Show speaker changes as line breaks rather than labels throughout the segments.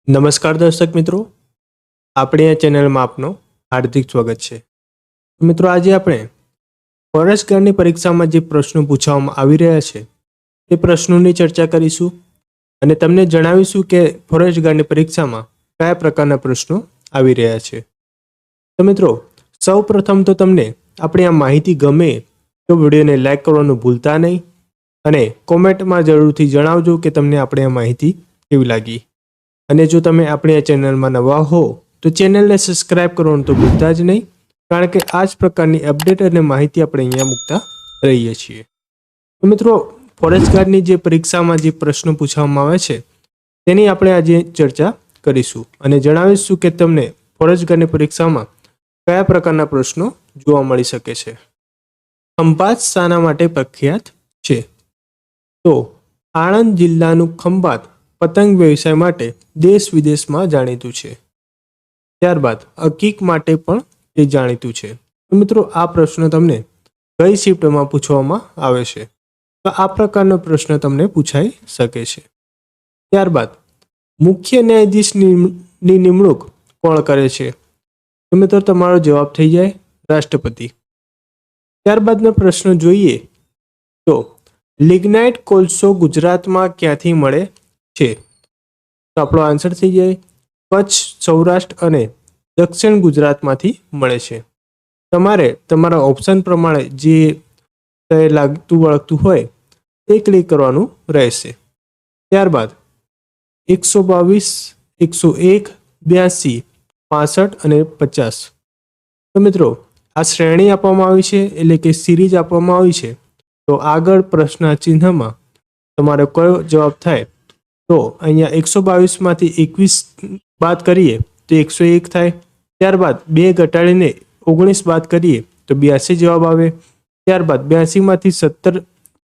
નમસ્કાર દર્શક મિત્રો, આપણી આ ચેનલમાં આપનું હાર્દિક સ્વાગત છે. મિત્રો, આજે આપણે ફોરેસ્ટ ગાર્ડની પરીક્ષામાં જે પ્રશ્નો પૂછવામાં આવી રહ્યા છે તે પ્રશ્નોની ચર્ચા કરીશું અને તમને જણાવીશું કે ફોરેસ્ટ ગાર્ડની પરીક્ષામાં કયા પ્રકારના પ્રશ્નો આવી રહ્યા છે. તો મિત્રો, સૌ પ્રથમ તો તમને આપણી આ માહિતી ગમે તો વિડીયોને લાઈક કરવાનું ભૂલતા નહીં અને કોમેન્ટમાં જરૂરથી જણાવજો કે તમને આપણી આ માહિતી કેવી લાગી. અને જો તમે આપણી આ ચેનલમાં નવા હો તો ચેનલને સબસ્ક્રાઇબ કરવાનું તો ભૂલતા જ નહીં, કારણ કે આ જ પ્રકારની અપડેટ અને માહિતી આપણે અહીંયા મૂકતા રહીએ છીએ. તો મિત્રો, ફોરેસ્ટ ગાર્ડની જે પરીક્ષામાં જે પ્રશ્નો પૂછવામાં આવે છે તેની આપણે આજે ચર્ચા કરીશું અને જણાવીશું કે તમને ફોરેસ્ટ ગાર્ડની પરીક્ષામાં કયા પ્રકારના પ્રશ્નો જોવા મળી શકે છે. ખંભાત શાના માટે પ્રખ્યાત છે? તો આણંદ જિલ્લાનું ખંભાત પતંગ વ્યવસાય માટે દેશ વિદેશમાં જાણીતું છે. ત્યારબાદ અકીક માટે પણ તે જાણીતું છે. તો મિત્રો, આ પ્રશ્ન તમને કઈ શિફ્ટમાં પૂછવામાં આવે છે? તો આ પ્રકારનો પ્રશ્ન તમને પૂછાઈ શકે છે. ત્યારબાદ મુખ્ય ન્યાયાધીશની નિમણૂક કોણ કરે છે? તો મિત્રો, તમારો જવાબ થઈ જાય રાષ્ટ્રપતિ. ત્યારબાદનો પ્રશ્ન જોઈએ તો લિગ્નાઇટ કોલસો ગુજરાતમાં ક્યાંથી મળે છે? તો આપણો આન્સર થઈ જાય કચ્છ, સૌરાષ્ટ્ર અને દક્ષિણ ગુજરાતમાંથી મળે છે. તમારે તમારા ઓપ્શન પ્રમાણે જે લાગતું વળગતું હોય તે ક્લિક કરવાનું રહેશે. ત્યારબાદ 122, 101, 82, 65 અને 50. તો મિત્રો, આ શ્રેણી આપવામાં આવી છે, એટલે કે સિરીઝ આપવામાં આવી છે. તો આગળ પ્રશ્ન ચિહ્નમાં તમારે કયો જવાબ થાય? તો અહીંયા 122માંથી 21 બાદ કરીએ તો 101 થાય. ત્યારબાદ 2 ઘટાડીને 19 બાદ કરીએ તો 82 જવાબ આવે. ત્યારબાદ 82માંથી 17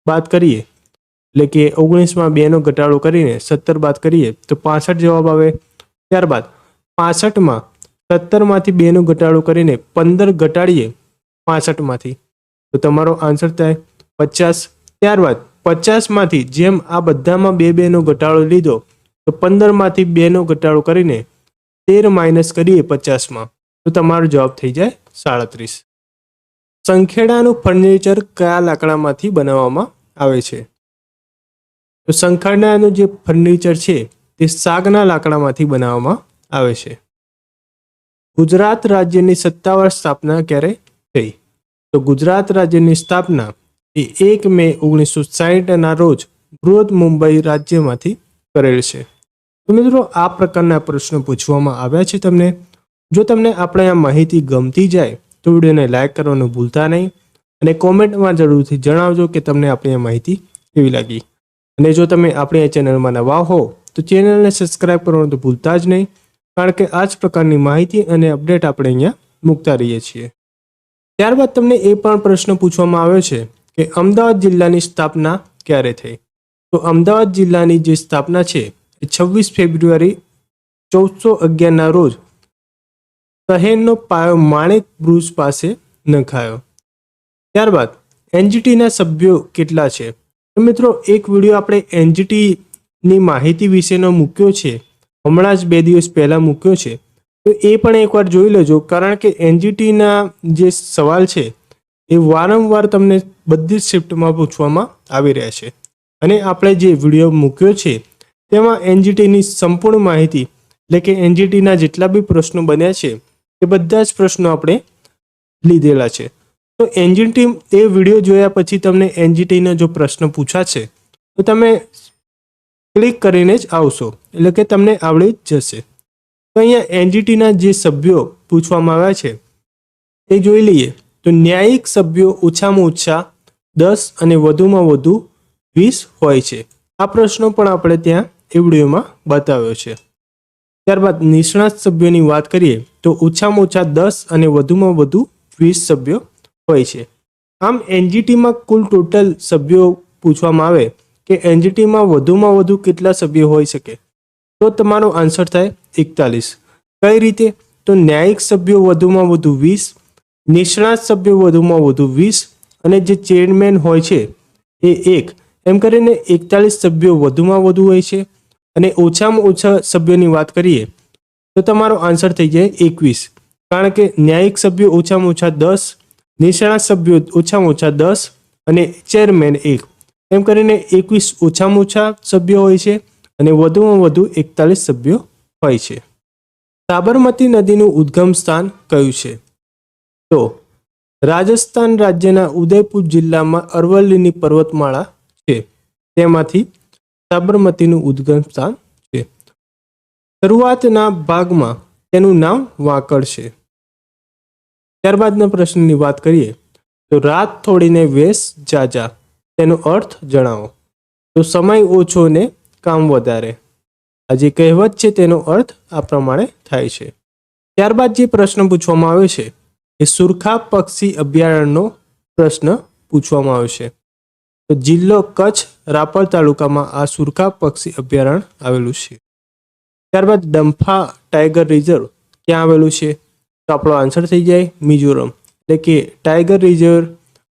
બાદ કરીએ, એટલે કે 19માં 2નો ઘટાડો કરીને 17 બાદ કરીએ તો 65 જવાબ આવે. ત્યારબાદ 65માં 17માંથી 2નો ઘટાડો કરીને 15 ઘટાડીએ 65માંથી તો તમારો આન્સર થાય 50. ત્યારબાદ 50માંથી જેમ આ બધામાં 2નો ઘટાડો લીધો તો 15માંથી 2નો ઘટાડો કરીને 13 માઇનસ કરીએ 50માં તો તમારો જવાબ થઈ જાય 37. સંખેડાનું ફર્નિચર કયા લાકડામાંથી બનાવવામાં આવે છે? તો સંખેડાનું જે ફર્નિચર છે તે સાગના લાકડામાંથી બનાવવામાં આવે છે. ગુજરાત રાજ્યની સત્તાવાર સ્થાપના ક્યારે થઈ? તો ગુજરાત રાજ્યની સ્થાપના એ 1 મે 1960ના રોજ બૃહદ મુંબઈ રાજ્યમાંથી કરેલ છે. તો મિત્રો, આ પ્રકારના પ્રશ્નો પૂછવામાં આવ્યા છે તમને. જો તમને આપણે આ માહિતી ગમતી જાય તો વિડીયોને લાઈક કરવાનું ભૂલતા નહીં અને કોમેન્ટમાં જરૂરથી જણાવજો કે તમને આપણી આ માહિતી કેવી લાગી. અને જો તમે આપણી આ ચેનલમાં નવા હો તો ચેનલને સબસ્ક્રાઇબ કરવાનું તો ભૂલતા જ નહીં, કારણ કે આ જ પ્રકારની માહિતી અને અપડેટ આપણે અહીંયા મૂકતા રહીએ છીએ. ત્યારબાદ તમને એ પણ પ્રશ્ન પૂછવામાં આવ્યો છે કે અમદાવાદ જિલ્લાની સ્થાપના ક્યારે થઈ? તો અમદાવાદ જિલ્લાની જે સ્થાપના છે એ 26 ફેબ્રુઆરી 1411ના રોજ શહેરનો પાયો માણેક બ્રુજ પાસે નખાયો. ત્યારબાદ એનજીટીના સભ્યો કેટલા છે? તો મિત્રો, એક વિડીયો આપણે એનજીટીની માહિતી વિશેનો મૂક્યો છે, હમણાં જ 2 દિવસ પહેલાં મૂક્યો છે. તો એ પણ એકવાર જોઈ લેજો, કારણ કે એનજીટીના જે સવાલ છે એ વારંવાર તમને બધી જ શિફ્ટમાં પૂછવામાં આવી રહ્યા છે. અને આપણે જે વિડીયો મૂક્યો છે તેમાં એનજીટીની સંપૂર્ણ માહિતી, એટલે કે એનજીટીના જેટલા બી પ્રશ્નો બન્યા છે એ બધા જ પ્રશ્નો આપણે લીધેલા છે. તો એનજીટી એ વિડીયો જોયા પછી તમને એનજીટીનો જો પ્રશ્ન પૂછાશે તો તમે ક્લિક કરીને જ આવશો, એટલે કે તમને આવડી જ જશે. તો અહીંયા એનજીટીના જે સભ્યો પૂછવામાં આવ્યા છે એ જોઈ લઈએ. તો ન્યાયિક સભ્યો ઓછામાં ઓછા 10 અને વધુમાં વધુ 20 હોય છે. આ પ્રશ્નો પણ આપણે ત્યાં એ વિડીયોમાં બતાવ્યો છે. ત્યારબાદ નિષ્ણાત સભ્યોની વાત કરીએ તો ઓછામાં ઓછા 10 અને વધુમાં વધુ 20 સભ્યો હોય છે. આમ એનજીટીમાં કુલ ટોટલ સભ્યો પૂછવામાં આવે કે એનજીટીમાં વધુમાં વધુ કેટલા સભ્યો હોઈ શકે, તો તમારો આન્સર થાય 41. કઈ રીતે? તો ન્યાયિક સભ્યો વધુમાં વધુ 20, નિષ્ણાત સભ્યો વધુમાં વધુ 20 અને જે ચેરમેન હોય છે એ 1, એમ કરીને 41 સભ્યો વધુમાં વધુ હોય છે અને ઓછામાં ઓછા સભ્યોની વાત કરીએ તો તમારો આન્સર થઈ જાય 21, કારણ કે ન્યાયિક સભ્યો ઓછામાં ઓછા 10, નિષ્ણાત સભ્યો ઓછામાં ઓછા 10 અને ચેરમેન 1, એમ કરીને 21 ઓછામાં ઓછા સભ્યો હોય છે અને વધુમાં વધુ 41 સભ્યો હોય છે. સાબરમતી નદીનું ઉદ્ગમ સ્થાન કયું છે? તો રાજસ્થાન રાજ્યના ઉદયપુર જિલ્લામાં અરવલ્લીની પર્વતમાળા છે, તેમાંથી સાબરમતીનું ઉદ્ગમ સ્થાન છે. શરૂઆતના ભાગમાં તેનું નામ વાંકડ છે. ત્યારબાદના પ્રશ્નની વાત કરીએ તો રાત થોડીને વેશ જાજા, તેનો અર્થ જણાવો. તો સમય ઓછો ને કામ વધારે, આ જે કહેવત છે તેનો અર્થ આ પ્રમાણે થાય છે. ત્યારબાદ જે પ્રશ્ન પૂછવામાં આવે છે એ સુરખા પક્ષી અભયારણ્યનો પ્રશ્ન પૂછવામાં આવે છે. તો જિલ્લો કચ્છ, રાપર તાલુકામાં આ સુરખા પક્ષી અભયારણ્ય આવેલું છે. ત્યારબાદ ડંફા ટાઈગર રિઝર્વ ક્યાં આવેલું છે? તો આપણો આન્સર થઈ જાય મિઝોરમ. એટલે કે ટાઈગર રિઝર્વ,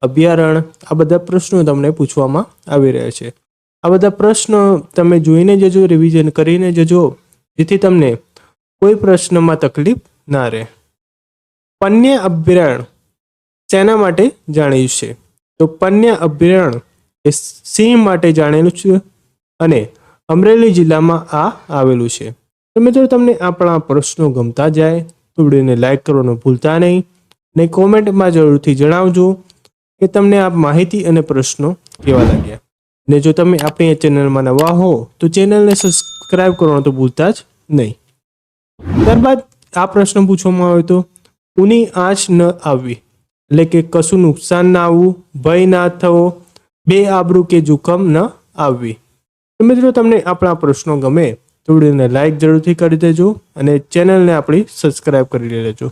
અભયારણ્ય, આ બધા પ્રશ્નો તમને પૂછવામાં આવી રહ્યા છે. આ બધા પ્રશ્નો તમે જોઈને જજો, રિવિઝન કરીને જજો, જેથી તમને કોઈ પ્રશ્નમાં તકલીફ ના રહે. પન્ય અભયારણ્ય શેના માટે જાણીતું છે? તો પન્ય અભયારણ્ય એ સિંહ માટે જાણેલું છે અને અમરેલી જિલ્લામાં આ આવેલું છે. તો મિત્રો તમને આપણા પ્રશ્નો ગમતા જાય તો વિડીયોને લાઈક કરવાનું ભૂલતા નહીં અને કોમેન્ટમાં જરૂરથી જણાવજો કે તમને આ માહિતી અને પ્રશ્નો કેવા લાગ્યા. ને જો તમે આપણી ચેનલમાં નવા હો તો ચેનલને સબસ્ક્રાઈબ કરવાનું તો ભૂલતા જ નહીં. ત્યારબાદ આ પ્રશ્ન પૂછવામાં આવ્યો તો ઊની આંચ ન આવવી, એટલે કે કશું નુકસાન ના આવવું, ભય ના થવો, બેઆબરૂ કે જોખમ ન આવવી. તો મિત્રો તમને આપણા પ્રશ્નો ગમે તો વિડીયોને લાઈક જરૂરથી કરી દેજો અને ચેનલને આપણી સબસ્ક્રાઈબ કરી લેજો.